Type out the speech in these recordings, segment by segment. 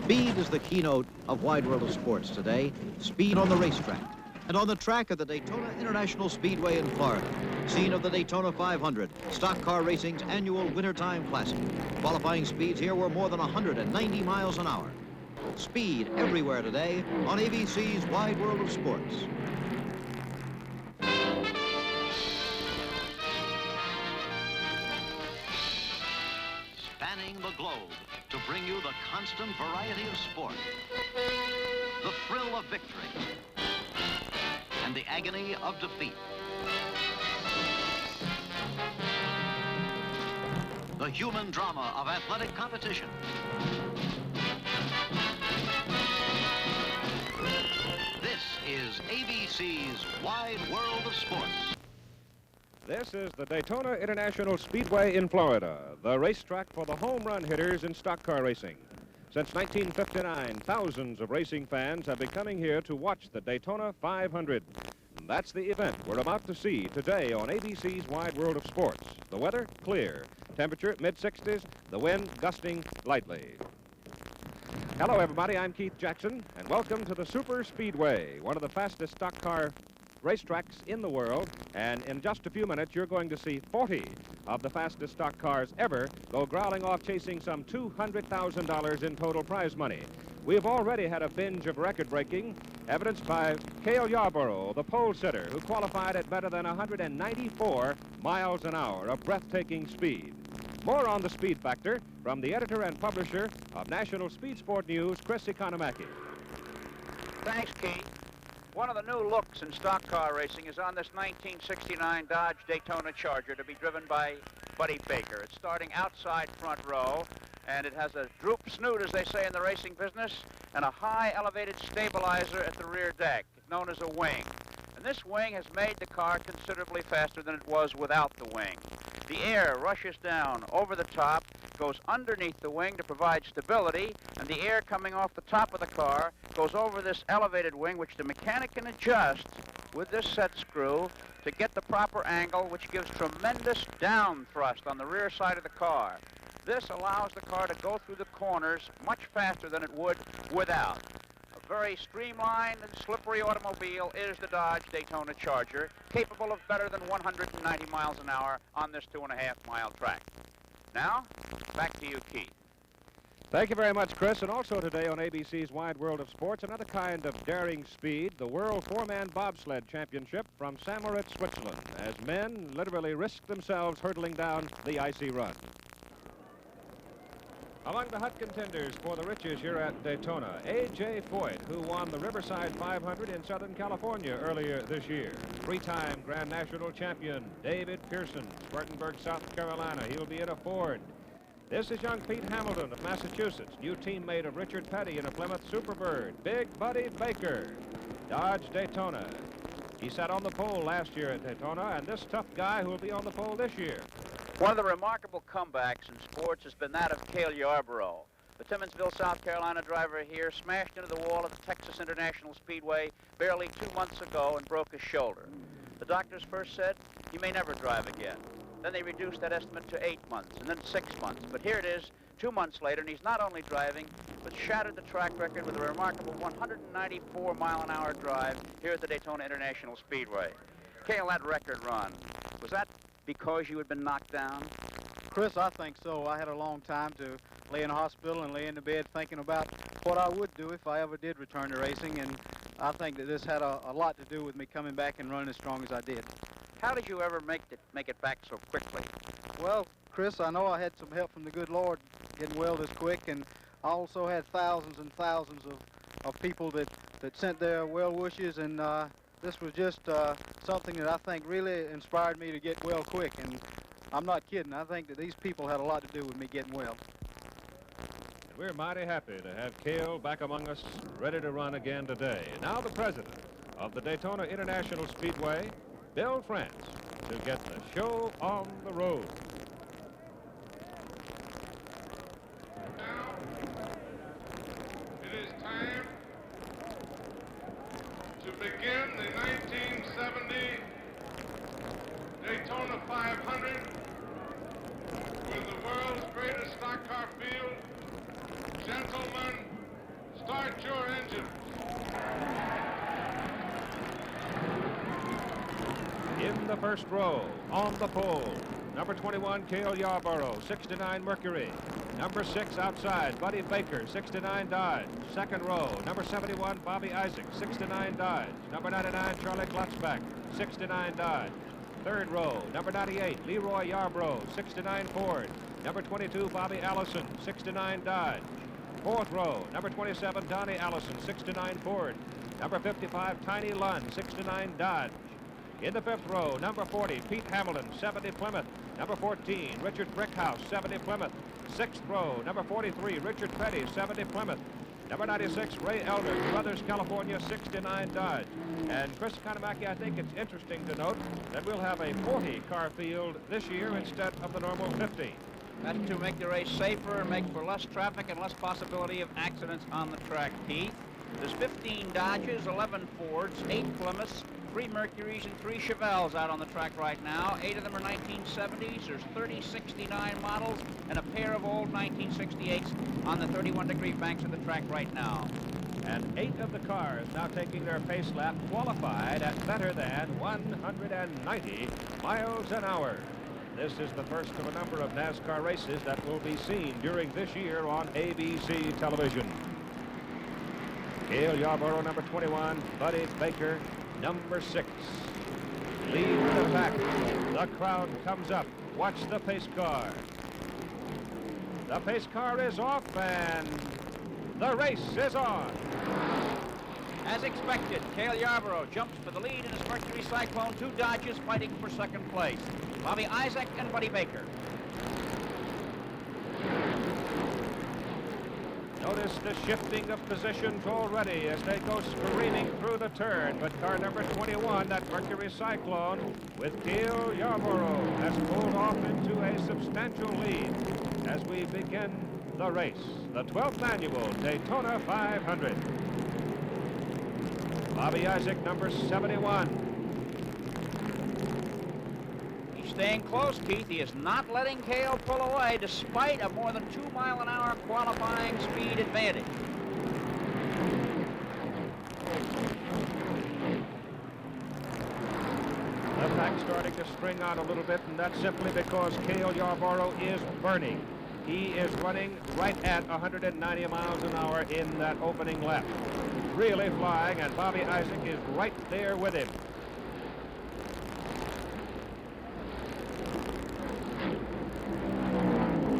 Speed is the keynote of Wide World of Sports today. Speed on the racetrack and on the track of the Daytona International Speedway in Florida, scene of the Daytona 500, stock car racing's annual wintertime classic. Qualifying speeds here were more than 190 miles an hour. Speed everywhere today on ABC's Wide World of Sports. Spanning the globe to bring you the constant variety of sport, the thrill of victory, and the agony of defeat. The human drama of athletic competition. This is ABC's Wide World of Sports. This is the Daytona International Speedway in Florida, the racetrack for the home run hitters in stock car racing. Since 1959, thousands of racing fans have been coming here to watch the Daytona 500. And that's the event we're about to see today on ABC's Wide World of Sports. The weather, clear. Temperature, mid-60s. The wind, gusting lightly. Hello, everybody. I'm Keith Jackson, and welcome to the Super Speedway, one of the fastest stock car racetracks in the world. And in just a few minutes, you're going to see 40 of the fastest stock cars ever go growling off chasing some $200,000 in total prize money. We've already had a binge of record-breaking, evidenced by Cale Yarborough, the pole sitter, who qualified at better than 194 miles an hour, a breathtaking speed. More on the speed factor from the editor and publisher of National Speed Sport News, Chris Economaki. Thanks, Keith. One of the new looks in stock car racing is on this 1969 Dodge Daytona Charger to be driven by Buddy Baker. It's starting outside front row, and it has a droop snoot, as they say in the racing business, and a high elevated stabilizer at the rear deck, known as a wing. And this wing has made the car considerably faster than it was without the wing. The air rushes down over the top, goes underneath the wing to provide stability, and the air coming off the top of the car goes over this elevated wing, which the mechanic can adjust with this set screw to get the proper angle, which gives tremendous down thrust on the rear side of the car. This allows the car to go through the corners much faster than it would without. A very streamlined and slippery automobile is the Dodge Daytona Charger, capable of better than 190 miles an hour on this 2.5-mile track. Now, back to you, Keith. Thank you very much, Chris. And also today on ABC's Wide World of Sports, another kind of daring speed, the World Four-Man Bobsled Championship from St. Switzerland, as men literally risk themselves hurtling down the icy run. Among the hot contenders for the riches here at Daytona, A.J. Foyt, who won the Riverside 500 in Southern California earlier this year. Three-time Grand National Champion David Pearson, Spartanburg, South Carolina. He'll be in a Ford. This is young Pete Hamilton of Massachusetts, new teammate of Richard Petty in a Plymouth Superbird. Big Buddy Baker, Dodge Daytona. He sat on the pole last year at Daytona, and this tough guy who will be on the pole this year. One of the remarkable comebacks in sports has been that of Cale Yarborough. The Timmonsville, South Carolina driver here smashed into the wall at the Texas International Speedway barely 2 months ago and broke his shoulder. The doctors first said he may never drive again. Then they reduced that estimate to 8 months and then 6 months. But here it is 2 months later, and he's not only driving, but shattered the track record with a remarkable 194-mile-an-hour drive here at the Daytona International Speedway. Cale, that record run, was that because you had been knocked down? Chris, I think so. I had a long time to lay in a hospital and lay in the bed thinking about what I would do if I ever did return to racing, and I think that this had a lot to do with me coming back and running as strong as I did. How did you ever make it back so quickly? Well, Chris, I know I had some help from the good Lord getting well this quick, and I also had thousands and thousands of people that sent their well wishes, and this was just something that I think really inspired me to get well quick, and I'm not kidding. I think that these people had a lot to do with me getting well. And we're mighty happy to have Cale back among us, ready to run again today. Now the president of the Daytona International Speedway, Bill France, to get the show on the road. Now, it is time to begin the 1970 Daytona 500 with the world's greatest stock car field. Gentlemen, mature engine. In the first row, on the pole, number 21, Cale Yarborough, 69 Mercury. Number 6 outside, Buddy Baker, 69 Dodge. Second row, number 71, Bobby Isaac, 69 Dodge. Number 99, Charlie Klotzbach, 69 Dodge. Third row, number 98, Leroy Yarborough, 69 Ford. Number 22, Bobby Allison, 69 Dodge. Fourth row, number 27, Donnie Allison, 69 Ford. Number 55, Tiny Lund, 69 Dodge. In the fifth row, number 40, Pete Hamilton, 70 Plymouth. Number 14, Richard Brickhouse, 70 Plymouth. Sixth row, number 43, Richard Petty, 70 Plymouth. Number 96, Ray Elder, Brothers, California, 69 Dodge. And Chris Economaki, I think it's interesting to note that we'll have a 40-car field this year instead of the normal 50. That's to make the race safer and make for less traffic and less possibility of accidents on the track, Keith. There's 15 Dodges, 11 Fords, 8 Plymouths, 3 Mercurys, and 3 Chevelles out on the track right now. 8 of them are 1970s. There's 30 69 models and a pair of old 1968s on the 31-degree banks of the track right now. And 8 of the cars now taking their pace lap qualified at better than 190 miles an hour. This is the first of a number of NASCAR races that will be seen during this year on ABC television. Cale Yarborough, number 21, Buddy Baker, number 6. Lead the pack. The crowd comes up. Watch the pace car. The pace car is off and the race is on. As expected, Cale Yarborough jumps for the lead in his Mercury Cyclone. 2 Dodges fighting for second place. Bobby Isaac and Buddy Baker. Notice the shifting of positions already as they go screaming through the turn. But car number 21, that Mercury Cyclone, with Cale Yarborough, has pulled off into a substantial lead as we begin the race. The 12th annual Daytona 500. Bobby Isaac, number 71. Staying close, Keith. He is not letting Cale pull away despite a more than 2-mile-an-hour qualifying speed advantage. The pack starting to string out a little bit, and that's simply because Cale Yarborough is burning. He is running right at 190 miles an hour in that opening lap. Really flying, and Bobby Isaac is right there with him.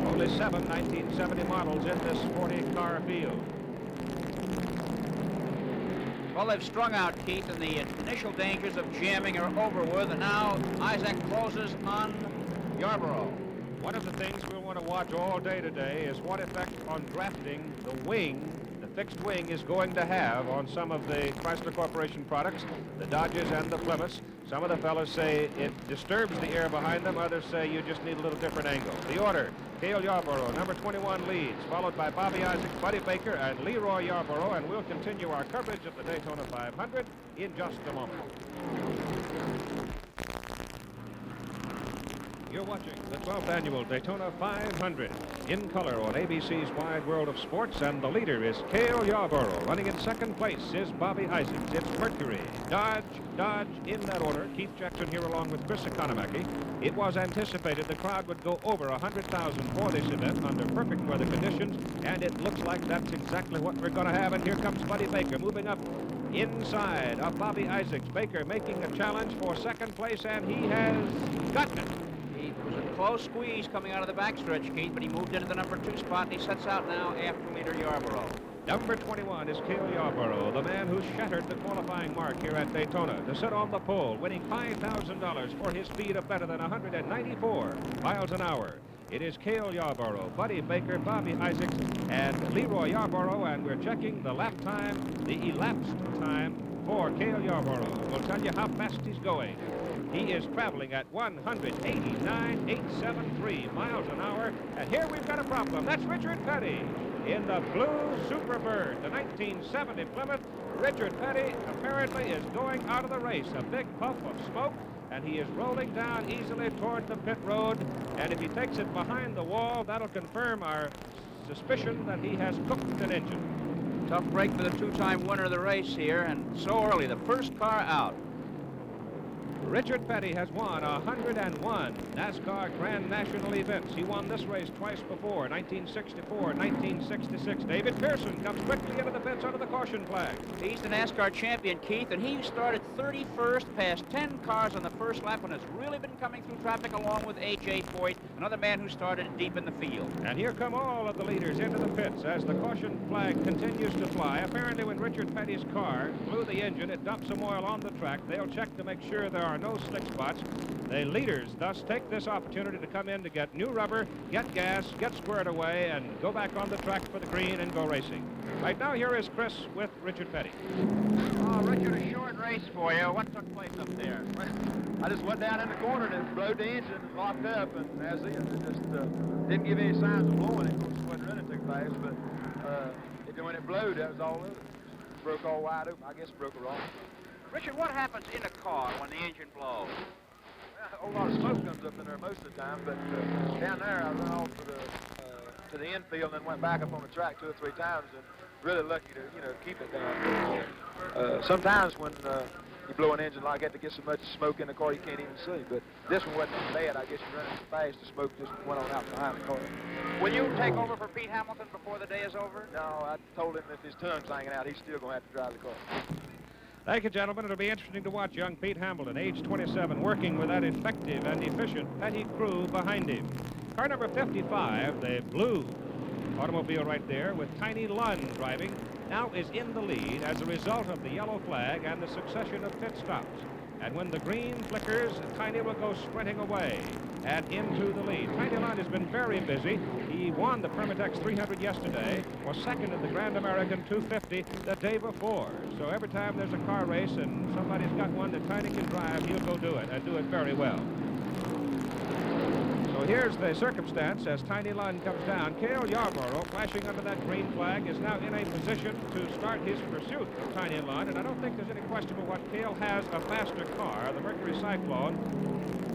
Only 7 1970 models in this 40-car field. Well, they've strung out, Keith, and the initial dangers of jamming are over with, and now Isaac closes on Yarborough. One of the things we'll want to watch all day today is what effect on drafting the wing, the fixed wing, is going to have on some of the Chrysler Corporation products, the Dodges and the Plymouths. Some of the fellows say it disturbs the air behind them. Others say you just need a little different angle. The order: Cale Yarborough, number 21, leads, followed by Bobby Isaac, Buddy Baker, and Leroy Yarborough. And we'll continue our coverage of the Daytona 500 in just a moment. You're watching the 12th annual Daytona 500 in color on ABC's Wide World of Sports, and the leader is Cale Yarborough. Running in second place is Bobby Isaac. It's Mercury, Dodge, Dodge, in that order. Keith Jackson here along with Chris Economaki. It was anticipated the crowd would go over 100,000 for this event under perfect weather conditions, and it looks like that's exactly what we're going to have. And here comes Buddy Baker moving up inside of Bobby Isaacs. Baker making a challenge for second place, and he has gotten it. It was a close squeeze coming out of the backstretch, Keith, but he moved into the number 2 spot, and he sets out now after leader Yarborough. Number 21 is Cale Yarborough, the man who shattered the qualifying mark here at Daytona to sit on the pole, winning $5,000 for his speed of better than 194 miles an hour. It is Cale Yarborough, Buddy Baker, Bobby Isaacs, and Leroy Yarborough, and we're checking the lap time, the elapsed time for Cale Yarborough. We'll tell you how fast he's going. He is traveling at 189,873 miles an hour, and here we've got a problem. That's Richard Petty in the blue Superbird, the 1970 Plymouth. Richard Petty apparently is going out of the race. A big puff of smoke, and he is rolling down easily toward the pit road, and if he takes it behind the wall, that'll confirm our suspicion that he has cooked an engine. Tough break for the two-time winner of the race here, and so early, the first car out. Richard Petty has won 101 NASCAR Grand National events. He won this race twice before, 1964, 1966. David Pearson comes quickly into the pits under the caution flag. He's the NASCAR champion, Keith, and he started 31st, past 10 cars on the first lap, and has really been coming through traffic along with A.J. Foyt, another man who started deep in the field. And here come all of the leaders into the pits as the caution flag continues to fly. Apparently, when Richard Petty's car blew the engine, it dumped some oil on the track. They'll check to make sure there are no slick spots. The leaders thus take this opportunity to come in to get new rubber, get gas, get squared away, and go back on the track for the green and go racing. Right now, here is Chris with Richard Petty. Oh, Richard, a short race for you. What took place up there? I just went down in the corner and it blowed the engine and locked up, and as it just didn't give any signs of blowing it. Of course, it wasn't running too fast, but when it blowed, that was all over. It broke all wide open. I guess it broke a rock. Richard, what happens in a car when the engine blows? A whole lot of smoke comes up in there most of the time, but down there I ran off to the infield and then went back up on the track 2 or 3 times, and really lucky to keep it down. Sometimes when you blow an engine like that, to get so much smoke in the car you can't even see. But this one wasn't bad. I guess you're running so fast, the smoke just went on out behind the car. Will you take over for Pete Hamilton before the day is over? No, I told him if his tongue's hanging out, he's still going to have to drive the car. Thank you, gentlemen. It'll be interesting to watch young Pete Hamilton, age 27, working with that effective and efficient Petty crew behind him. Car number 55, the blue automobile right there with Tiny Lund driving, now is in the lead as a result of the yellow flag and the succession of pit stops. And when the green flickers, Tiny will go sprinting away and into the lead. Tiny Lund has been very busy. He won the Permitex 300 yesterday, was second in the Grand American 250 the day before. So every time there's a car race and somebody's got one that Tiny can drive, he'll go do it and do it very well. So here's the circumstance as Tiny Lund comes down. Cale Yarborough, flashing under that green flag, is now in a position to start his pursuit of Tiny Lund, and I don't think there's any question about what Cale has a faster car. The Mercury Cyclone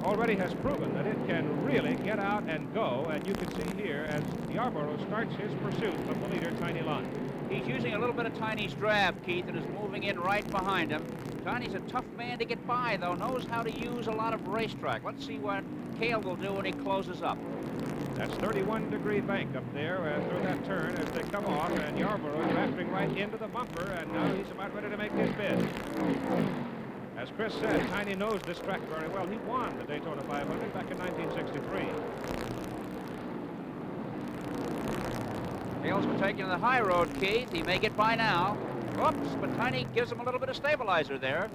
already has proven that it can really get out and go, and you can see here as Yarborough starts his pursuit of the leader, Tiny Lund. He's using a little bit of Tiny's drab, Keith, and is moving in right behind him. Tiny's a tough man to get by, though, knows how to use a lot of racetrack. Let's see what Cale will do when he closes up. That's 31-degree bank up there through that turn as they come off, and Yarborough drafting right into the bumper, and now he's about ready to make his bid. As Chris said, Tiny knows this track very well. He won the Daytona 500 back in 1963. Cale's been taking the high road, Keith. He may get by now. Oops, but Tiny gives him a little bit of stabilizer there.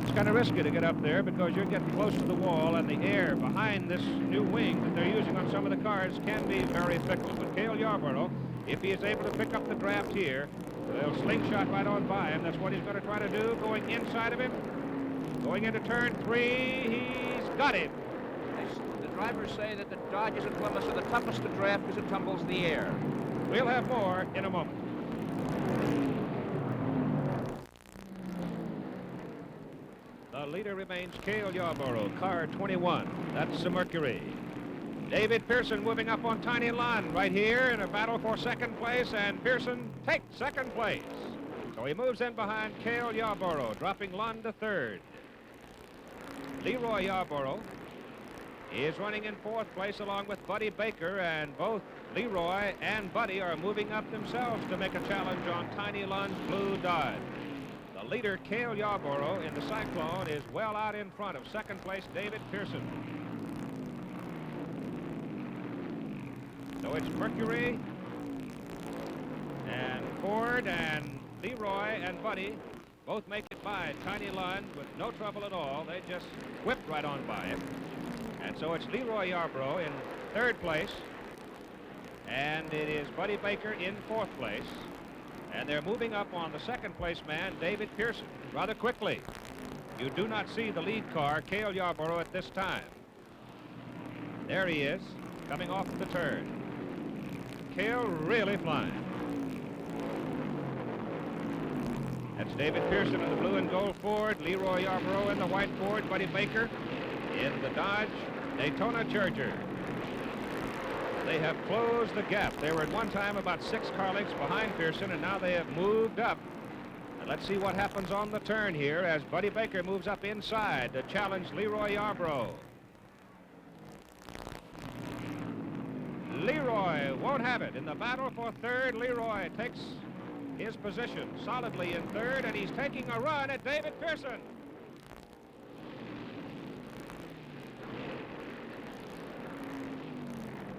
It's kind of risky to get up there because you're getting close to the wall, and the air behind this new wing that they're using on some of the cars can be very fickle. But Cale Yarborough, if he is able to pick up the draft here, they'll slingshot right on by him. That's what he's going to try to do, going inside of him. Going into turn 3, he's got him. The drivers say that the Dodges at Plymouth are the toughest to draft because it tumbles the air. We'll have more in a moment. The leader remains Cale Yarborough, car 21. That's the Mercury. David Pearson moving up on Tiny Lund right here in a battle for second place, and Pearson takes second place. So he moves in behind Cale Yarborough, dropping Lund to third. Leroy Yarborough is running in fourth place along with Buddy Baker, and both Leroy and Buddy are moving up themselves to make a challenge on Tiny Lund's blue Dodge. The leader, Cale Yarborough, in the Cyclone is well out in front of second place David Pearson. So it's Mercury and Ford and Leroy and Buddy both make it by Tiny Lund with no trouble at all. They just whipped right on by him. And so it's Leroy Yarborough in third place, and it is Buddy Baker in fourth place. And they're moving up on the second place man, David Pearson, rather quickly. You do not see the lead car, Cale Yarborough, at this time. There he is, coming off the turn. Cale really flying. That's David Pearson in the blue and gold Ford, Leroy Yarborough in the white Ford, Buddy Baker in the Dodge Daytona Charger. They have closed the gap. They were at one time about 6 car lengths behind Pearson, and now they have moved up. And let's see what happens on the turn here as Buddy Baker moves up inside to challenge Leroy Yarborough. Leroy won't have it. In the battle for third, Leroy takes his position solidly in third, and he's taking a run at David Pearson.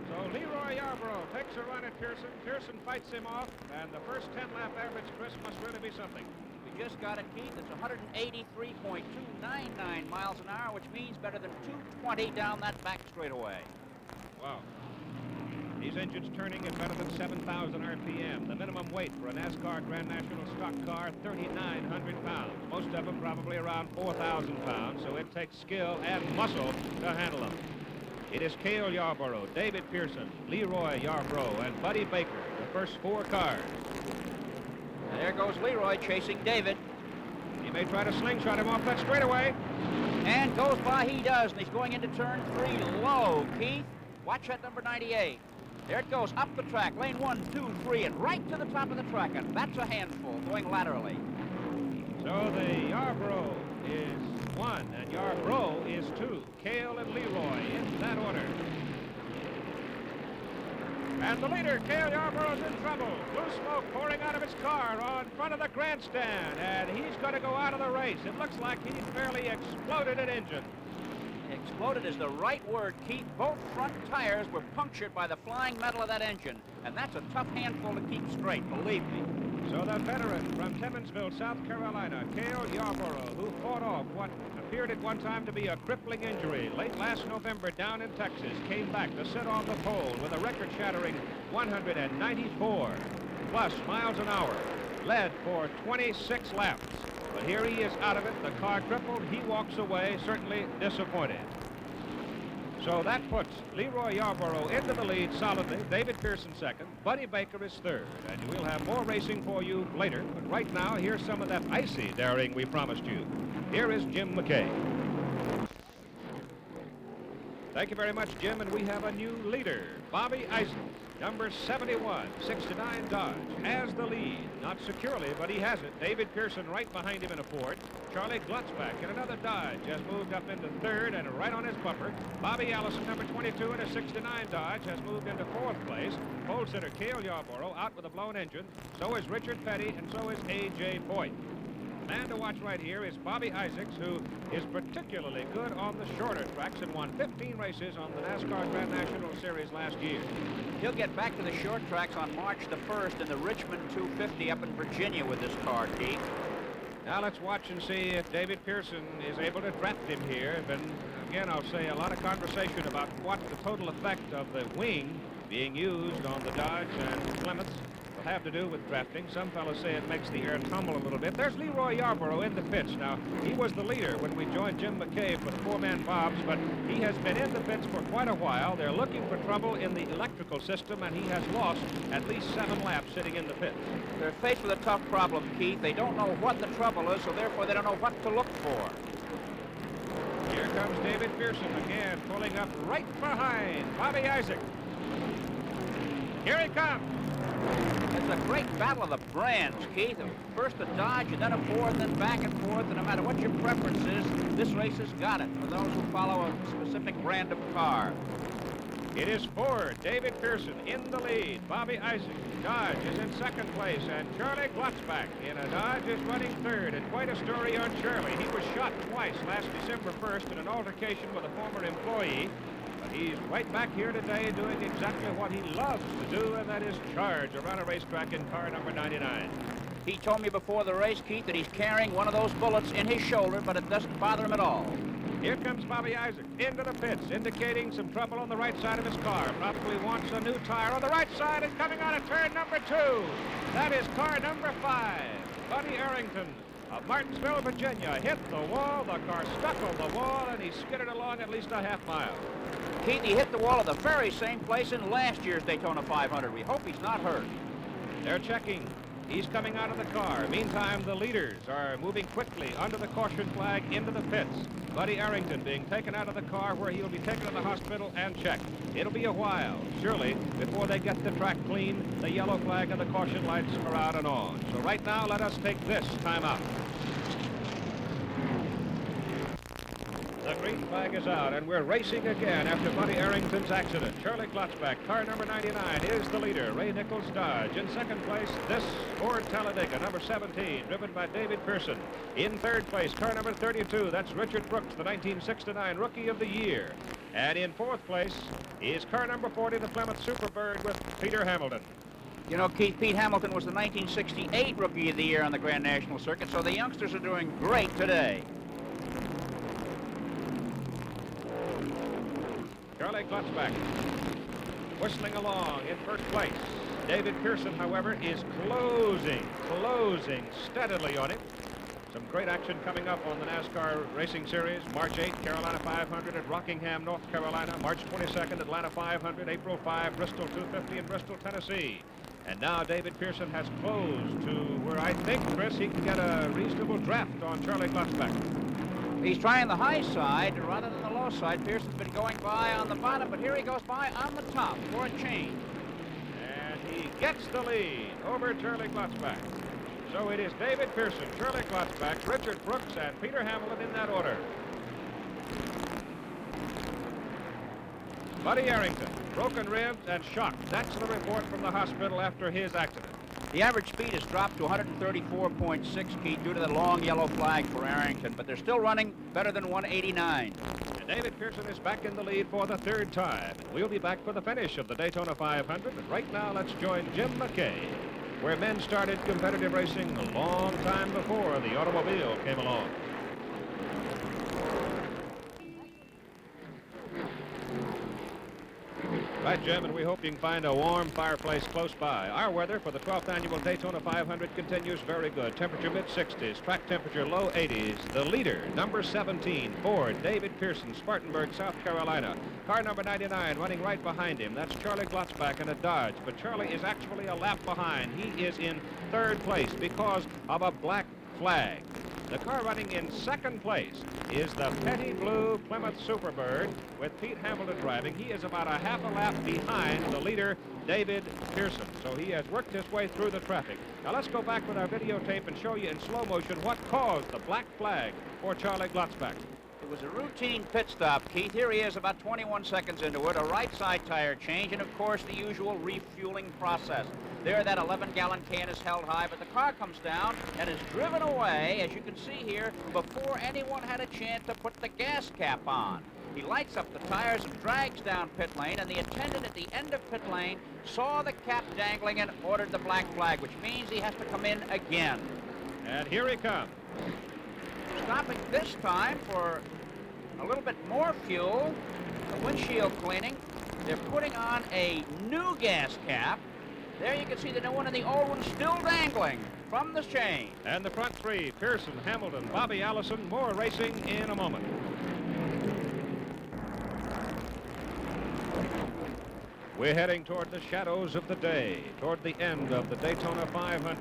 So Leroy Yarborough takes a run at Pearson. Pearson fights him off, and the first 10-lap average, Chris, must really be something. We just got it, Keith. It's 183.299 miles an hour, which means better than 220 down that back straightaway. Wow. These engines turning at better than 7,000 RPM. The minimum weight for a NASCAR Grand National stock car, 3,900 pounds. Most of them probably around 4,000 pounds, so it takes skill and muscle to handle them. It is Cale Yarborough, David Pearson, Leroy Yarborough, and Buddy Baker, the first 4 cars. And there goes Leroy chasing David. He may try to slingshot him off that straightaway. And goes by, he does, and he's going into turn 3 low, Keith. Watch that number 98. There it goes, up the track, lane 1, 2, 3, and right to the top of the track, and that's a handful, going laterally. So the Yarborough is 1, and Yarborough is 2. Cale and Leroy in that order. And the leader, Cale Yarborough, is in trouble. Blue smoke pouring out of his car on front of the grandstand, and he's going to go out of the race. It looks like he fairly exploded an engine. Exploded is the right word, Keith. Both front tires were punctured by the flying metal of that engine, and that's a tough handful to keep straight, believe me. So the veteran from Timmonsville, South Carolina, Cale Yarborough, who fought off what appeared at one time to be a crippling injury late last November down in Texas, came back to sit on the pole with a record-shattering 194 plus miles an hour, led for 26 laps. But here he is out of it, the car crippled, he walks away, certainly disappointed. So that puts Leroy Yarborough into the lead solidly, David Pearson second, Buddy Baker is third, and we'll have more racing for you later, but right now, here's some of that icy daring we promised you. Here is Jim McKay. Thank you very much, Jim, and we have a new leader, Bobby Isaac. Number 71, 69 Dodge, has the lead. Not securely, but he has it. David Pearson right behind him in a Ford. Charlie Glutzback in another Dodge has moved up into third and right on his bumper. Bobby Allison, number 22 in a 69 Dodge, has moved into 4th place. Pole sitter Cale Yarborough out with a blown engine. So is Richard Petty, and so is A.J. Boyd. The man to watch right here is Bobby Isaacs, who is particularly good on the shorter tracks and won 15 races on the NASCAR Grand National Series last year. He'll get back to the short tracks on March the 1st in the Richmond 250 up in Virginia with this car, Keith. Now let's watch and see if David Pearson is able to draft him here. And again, I'll say a lot of conversation about what the total effect of the wing being used on the Dodge and Plymouths will have to do with drafting. Some fellows say it makes the air tumble a little bit. There's Leroy Yarborough in the pits. Now, he was the leader when we joined Jim McKay for the 4-man bobs, but he has been in the pits for quite a while. They're looking for trouble in the electrical system, and he has lost at least 7 laps sitting in the pits. They're faced with a tough problem, Keith. They don't know what the trouble is, so therefore they don't know what to look for. Here comes David Pearson again, pulling up right behind Bobby Isaac. Here he comes. It's a great battle of the brands, Keith. First a Dodge, and then a Ford, and then back and forth, and no matter what your preference is, this race has got it for those who follow a specific brand of car. It is Ford, David Pearson in the lead. Bobby Isaac, Dodge is in 2nd place, and Charlie Glutzback in a Dodge is running 3rd. And quite a story on Charlie. He was shot twice last December 1st in an altercation with a former employee. But he's right back here today doing exactly what he loves to do, and that is charge around a racetrack in car number 99. He told me before the race, Keith, that he's carrying one of those bullets in his shoulder, but it doesn't bother him at all. Here comes Bobby Isaac into the pits, indicating some trouble on the right side of his car. Probably wants a new tire on the right side and coming on at turn number 2. That is car number 5. Buddy Arrington of Martinsville, Virginia, hit the wall. The car stuck on the wall, and he skidded along at least a half mile. Keith, he hit the wall at the very same place in last year's Daytona 500. We hope he's not hurt. They're checking He's coming out of the car. Meantime, the leaders are moving quickly under the caution flag into the pits. Buddy Arrington being taken out of the car where he'll be taken to the hospital and checked. It'll be a while, surely, before they get the track clean. The yellow flag and the caution lights are out and on. So right now, let us take this time out. The green flag is out, and we're racing again after Buddy Arrington's accident. Charlie Glotzback, car number 99, is the leader. Ray Nichols Dodge. In second place, this Ford Talladega, number 17, driven by David Pearson. In third place, car number 32, that's Richard Brooks, the 1969 Rookie of the Year. And in fourth place is car number 40, the Plymouth Superbird with Peter Hamilton. You know, Keith, Pete Hamilton was the 1968 Rookie of the Year on the Grand National Circuit, so the youngsters are doing great today. Charlie Glotzback whistling along in first place. David Pearson, however, is closing steadily on him. Some great action coming up on the NASCAR Racing Series. March 8th, Carolina 500 at Rockingham, North Carolina. March 22nd, Atlanta 500. April 5, Bristol 250 in Bristol, Tennessee. And now David Pearson has closed to where I think, Chris, he can get a reasonable draft on Charlie Glotzback. He's trying the high side rather than the low side. Pearson's been going by on the bottom, but here he goes by on the top for a change. And he gets the lead over Charlie Glotzback. So it is David Pearson, Charlie Glotzback, Richard Brooks, and Peter Hamilton in that order. Buddy Arrington, broken ribs and shocked. That's the report from the hospital after his accident. The average speed has dropped to 134.6, Keith, due to the long yellow flag for Arrington, but they're still running better than 189. And David Pearson is back in the lead for the third time. We'll be back for the finish of the Daytona 500, but right now let's join Jim McKay, where men started competitive racing a long time before the automobile came along. Right, Jim, and we hope you can find a warm fireplace close by. Our weather for the 12th annual Daytona 500 continues very good. Temperature mid-60s, track temperature low 80s. The leader, number 17, Ford, David Pearson, Spartanburg, South Carolina. Car number 99 running right behind him. That's Charlie Glotzback in a Dodge, but Charlie is actually a lap behind. He is in third place because of a black flag. The car running in second place is the Petty Blue Plymouth Superbird with Pete Hamilton driving. He is about a half a lap behind the leader, David Pearson. So he has worked his way through the traffic. Now let's go back with our videotape and show you in slow motion what caused the black flag for Charlie Glotzback. It was a routine pit stop, Keith. Here he is about 21 seconds into it, a right side tire change, and of course the usual refueling process. There, that 11-gallon can is held high, but the car comes down and is driven away, as you can see here, before anyone had a chance to put the gas cap on. He lights up the tires and drags down pit lane, and the attendant at the end of pit lane saw the cap dangling and ordered the black flag, which means he has to come in again. And here he comes. Stopping this time for a little bit more fuel, the windshield cleaning. They're putting on a new gas cap. There you can see the new one, and the old one still dangling from the chain. And the front three, Pearson, Hamilton, Bobby Allison. More racing in a moment. We're heading toward the shadows of the day, toward the end of the Daytona 500.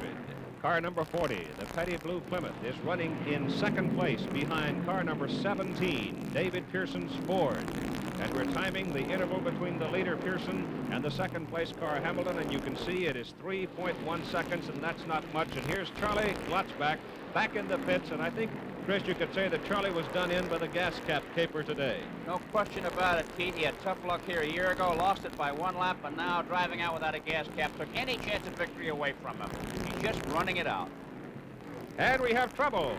Car number 40, the Petty Blue Plymouth, is running in second place behind car number 17, David Pearson's Ford. And we're timing the interval between the leader, Pearson, and the second place car, Hamilton, and you can see it is 3.1 seconds, and that's not much. And here's Charlie Glotzback back in the pits, and I think, Chris, you could say that Charlie was done in by the gas cap caper today. No question about it, Keith. He had tough luck here a year ago, lost it by one lap, but now driving out without a gas cap took any chance of victory away from him. He's just running it out. And we have trouble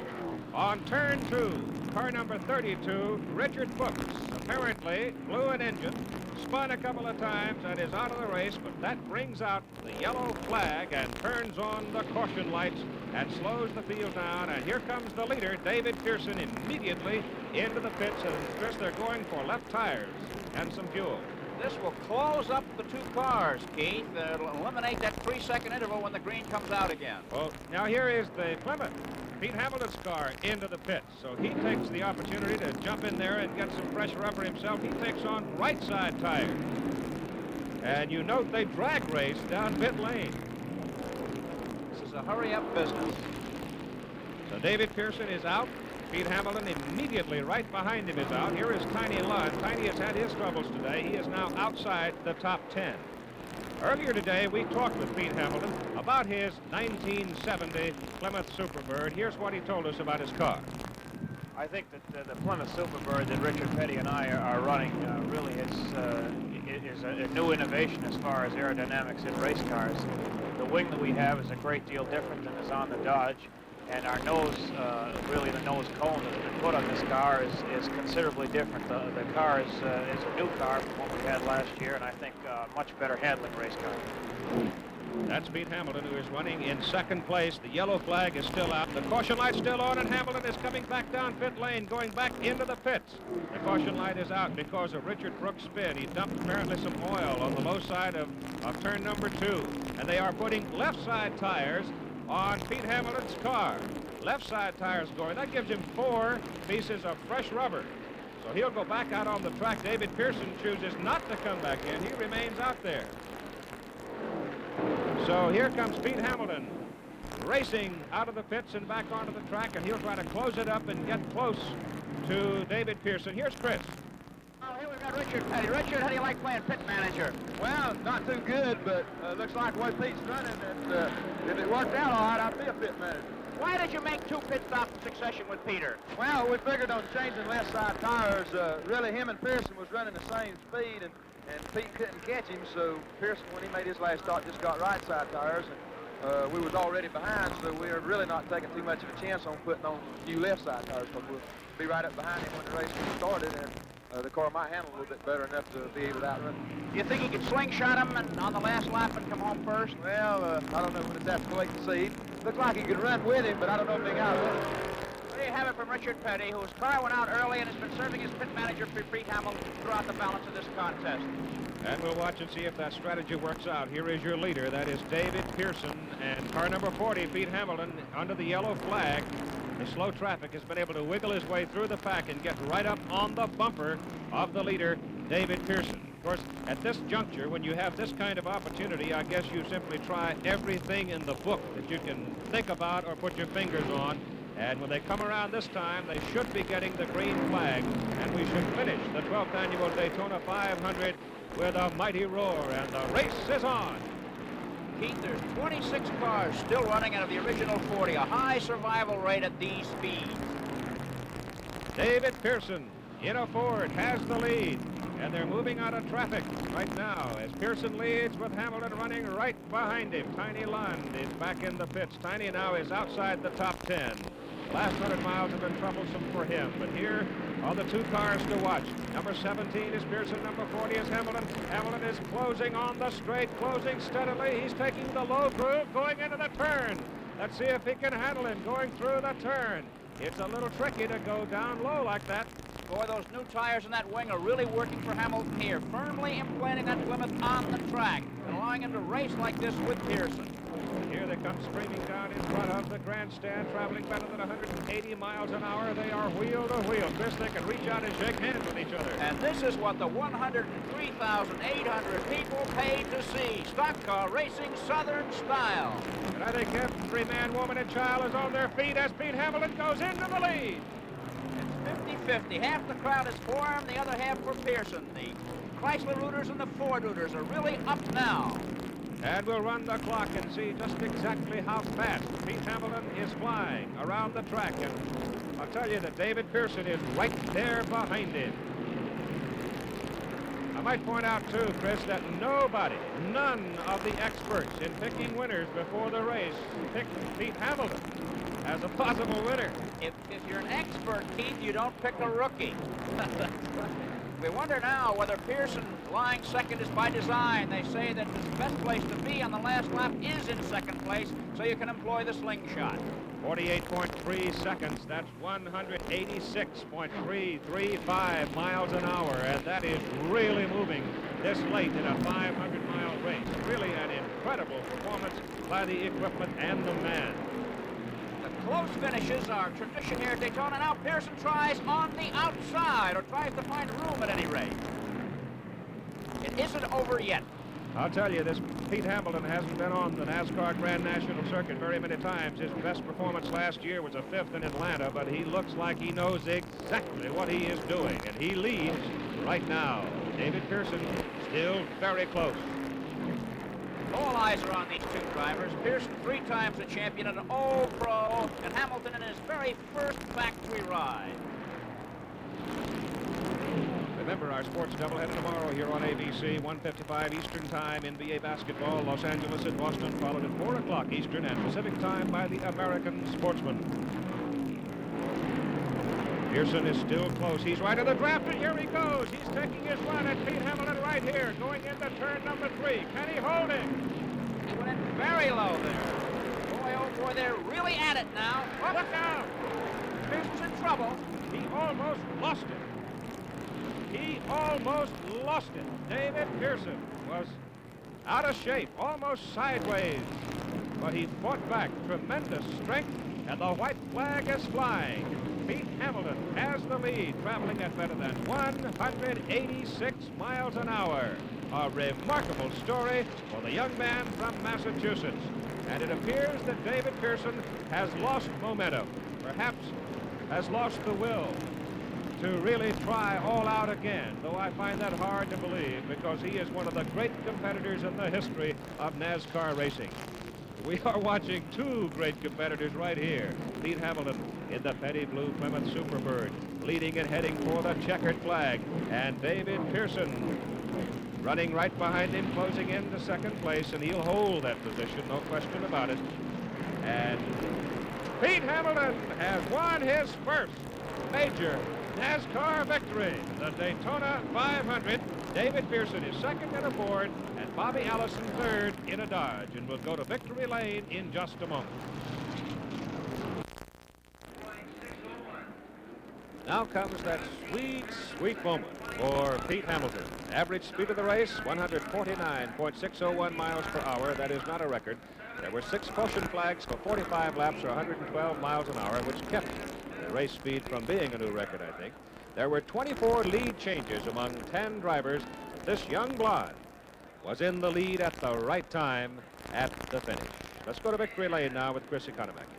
on turn 2. Car number 32, Richard Brooks, apparently blew an engine, spun a couple of times, and is out of the race, but that brings out the yellow flag and turns on the caution lights and slows the field down. And here comes the leader, David Pearson, immediately into the pits, and Chris, they're going for left tires and some fuel. This will close up the two cars, Keith. It'll eliminate that 3-second interval when the green comes out again. Well, now here is the Plymouth, Pete Hamilton's car, into the pits. So he takes the opportunity to jump in there and get some fresh rubber himself. He takes on right side tires. And you note they drag race down pit lane. This is a hurry-up business. So David Pearson is out. Pete Hamilton immediately right behind him is out. Here is Tiny Lund. Tiny has had his troubles today. He is now outside the top 10. Earlier today, we talked with Pete Hamilton about his 1970 Plymouth Superbird. Here's what he told us about his car. I think that the Plymouth Superbird that Richard Petty and I are running really is a new innovation as far as aerodynamics in race cars. The wing that we have is a great deal different than is on the Dodge, and our nose, really the nose cone that has been put on this car is considerably different. The car is a new car from what we had last year, and I think a much better handling race car. That's Pete Hamilton, who is running in second place. The yellow flag is still out. The caution light's still on, and Hamilton is coming back down pit lane, going back into the pits. The caution light is out because of Richard Brooks' spin. He dumped apparently some oil on the low side of turn number 2. And they are putting left side tires on Pete Hamilton's car. Left side tires going. That gives him 4 pieces of fresh rubber. So he'll go back out on the track. David Pearson chooses not to come back in. He remains out there. So here comes Pete Hamilton racing out of the pits and back onto the track, and he'll try to close it up and get close to David Pearson. Here's Chris. Oh, here we've got Richard Petty. Richard, how do you like playing pit manager? Well, not too good, but looks like the way Pete's running, and if it worked out all right, I'd be a pit manager. Why did you make 2 pit stops in succession with Peter? Well, we figured on changing left side tires. Really, him and Pearson was running the same speed, and Pete couldn't catch him, so Pearson, when he made his last start, just got right side tires, and we was already behind, so we were really not taking too much of a chance on putting on new left side tires, because we'll be right up behind him when the race gets started, and the car might handle a little bit better enough to be able to outrun him. Do you think he could slingshot him and on the last lap and come home first? Well, I don't know, we'll just have to wait and see. Looks like he could run with him, but I don't know if he got it. There you have it from Richard Petty, whose car went out early and has been serving as pit manager for Pete Hamilton throughout the balance of this contest. And we'll watch and see if that strategy works out. Here is your leader. That is David Pearson. And car number 40, Pete Hamilton, under the yellow flag. The slow traffic has been able to wiggle his way through the pack and get right up on the bumper of the leader, David Pearson. Of course, at this juncture, when you have this kind of opportunity, I guess you simply try everything in the book that you can think about or put your fingers on. And when they come around this time, they should be getting the green flag. And we should finish the 12th annual Daytona 500 with a mighty roar. And the race is on. Keith, there's 26 cars still running out of the original 40, a high survival rate at these speeds. David Pearson in a Ford has the lead. And they're moving out of traffic right now as Pearson leads with Hamilton running right behind him. Tiny Lund is back in the pits. Tiny now is outside the top 10. Last 100 miles have been troublesome for him, but here are the 2 cars to watch. Number 17 is Pearson, number 40 is Hamilton. Hamilton is closing on the straight, closing steadily. He's taking the low groove, going into the turn. Let's see if he can handle it going through the turn. It's a little tricky to go down low like that. Boy, those new tires in that wing are really working for Hamilton here, firmly implanting that Plymouth on the track and allowing him to race like this with Pearson. Here they come streaming down in front of the grandstand, traveling better than 180 miles an hour. They are wheel to wheel. Chris, they can reach out and shake hands with each other. And this is what the 103,800 people paid to see. Stock car racing Southern style. And I think every man, woman, and child is on their feet as Pete Hamilton goes into the lead. It's 50-50. Half the crowd is for him, the other half for Pearson. The Chrysler Rooters and the Ford Rooters are really up now. And we'll run the clock and see just exactly how fast Pete Hamilton is flying around the track. And I'll tell you that David Pearson is right there behind him. I might point out, too, Chris, that none of the experts in picking winners before the race picked Pete Hamilton as a possible winner. If you're an expert, Keith, you don't pick a rookie. We wonder now whether Pearson lying second is by design. They say that the best place to be on the last lap is in second place, so you can employ the slingshot. 48.3 seconds. That's 186.335 miles an hour, and that is really moving this late in a 500-mile race. Really an incredible performance by the equipment and the man. Close finishes are tradition here at Daytona. Now Pearson tries on the outside, or tries to find room at any rate. It isn't over yet. I'll tell you, this Pete Hamilton hasn't been on the NASCAR Grand National Circuit very many times. His best performance last year was a 5th in Atlanta, but he looks like he knows exactly what he is doing, and he leads right now. David Pearson still very close. All eyes are on these two drivers. Pearson, 3 times a champion and an All-Pro, and Hamilton in his very first factory ride. Remember our sports doubleheader tomorrow here on ABC, 1:55 Eastern Time, NBA basketball, Los Angeles and Boston, followed at 4 o'clock Eastern and Pacific Time by the American Sportsman. Pearson is still close. He's right of the draft, and here he goes. He's taking his run at Pete Hamilton right here, going into turn number 3. Can he hold him? He went in very low there. Boy, oh boy, they're really at it now. Oh, look out! Pearson's in trouble. He almost lost it. He almost lost it. David Pearson was out of shape, almost sideways, but he fought back. Tremendous strength, and the white flag is flying. Pete Hamilton has the lead, traveling at better than 186 miles an hour. A remarkable story for the young man from Massachusetts. And it appears that David Pearson has lost momentum, perhaps has lost the will to really try all out again, though I find that hard to believe because he is one of the great competitors in the history of NASCAR racing. We are watching 2 great competitors right here. Pete Hamilton in the Petty Blue Plymouth Superbird, leading and heading for the checkered flag, and David Pearson running right behind him, closing in to 2nd place, and he'll hold that position, no question about it. And Pete Hamilton has won his first major NASCAR victory, the Daytona 500. David Pearson is 2nd in a Ford, and Bobby Allison 3rd in a Dodge, and we'll go to victory lane in just a moment. Now comes that sweet, sweet moment for Pete Hamilton. Average speed of the race, 149.601 miles per hour. That is not a record. There were 6 caution flags for 45 laps or 112 miles an hour, which kept the race speed from being a new record, I think. There were 24 lead changes among 10 drivers. This young blonde was in the lead at the right time at the finish. Let's go to victory lane now with Chris Economaki.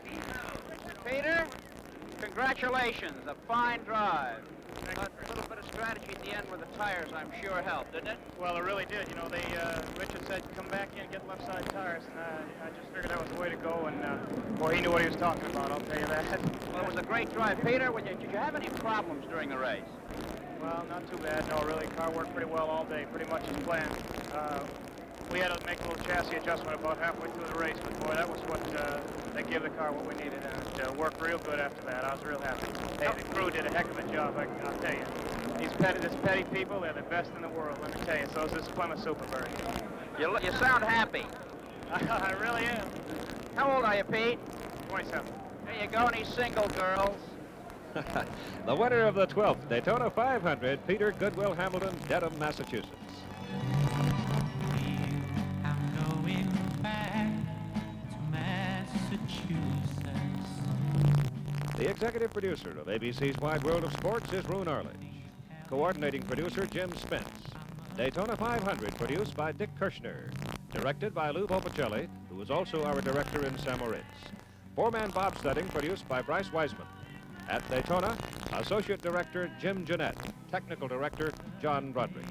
Peter, congratulations. A fine drive. A little bit of strategy at the end with the tires, I'm sure, helped, didn't it? Well, it really did. You know, Richard said, come back in and get left side tires, and I just figured that was the way to go, and boy, he knew what he was talking about, I'll tell you that. Well, it was a great drive. Peter, did you have any problems during the race? Well, not too bad, no, really. Car worked pretty well all day, pretty much as planned. We had to make a little chassis adjustment about halfway through the race, but boy, that was what, that gave the car what we needed, and it worked real good after that. I was real happy. Hey, the crew did a heck of a job, I'll tell you. These petty people, they're the best in the world, let me tell you. So is this Plymouth Superbird. You sound happy. I really am. How old are you, Pete? 27. There you go, any single girls? The winner of the 12th Daytona 500, Peter Goodwill Hamilton, Dedham, Massachusetts. I'm going back to Massachusetts. The executive producer of ABC's Wide World of Sports is ROONE ARLEDGE. Coordinating producer Jim Spence. Daytona 500 produced by Dick Kirshner. Directed by LOU VOLPICELLI, who is also our director in St. Moritz. 4-man bobsledding produced by BRICE WEISMAN. At Daytona, Associate Director Jim Jeannette. Technical Director John Broderick.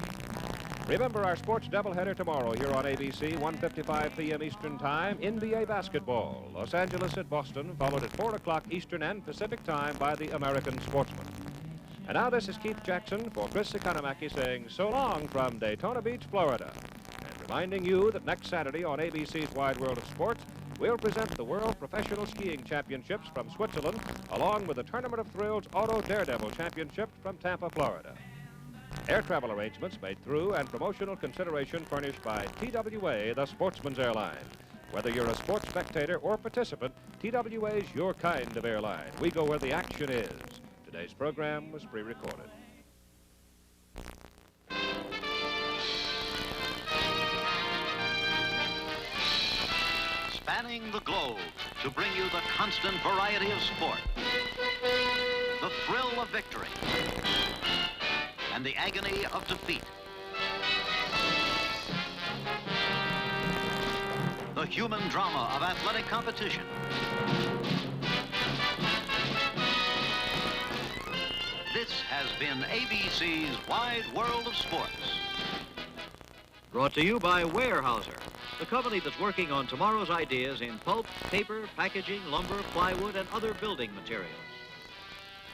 Remember our sports doubleheader tomorrow here on ABC, 1:55 p.m. Eastern Time. NBA basketball, Los Angeles at Boston, followed at 4 o'clock Eastern and Pacific Time by the American Sportsman. And now this is Keith Jackson for Chris Economaki saying so long from Daytona Beach, Florida. And reminding you that next Saturday on ABC's Wide World of Sports, we'll present the World Professional Skiing Championships from Switzerland, along with the Tournament of Thrills Auto Daredevil Championship from Tampa, Florida. Air travel arrangements made through and promotional consideration furnished by TWA, the sportsman's airline. Whether you're a sports spectator or participant, TWA's your kind of airline. We go where the action is. Today's program was pre-recorded. Spanning the globe to bring you the constant variety of sport, the thrill of victory, and the agony of defeat. the human drama of athletic competition. This has been ABC's Wide World of Sports. Brought to you by Weyerhaeuser, the company that's working on tomorrow's ideas in pulp, paper, packaging, lumber, plywood, and other building materials.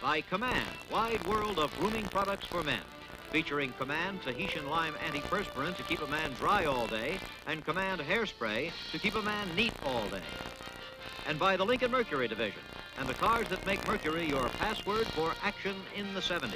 By Command, Wide World of Grooming Products for Men, featuring Command Tahitian Lime Antiperspirant to keep a man dry all day, and Command Hairspray to keep a man neat all day. And by the Lincoln Mercury division, and the cars that make Mercury your password for action in the 70s.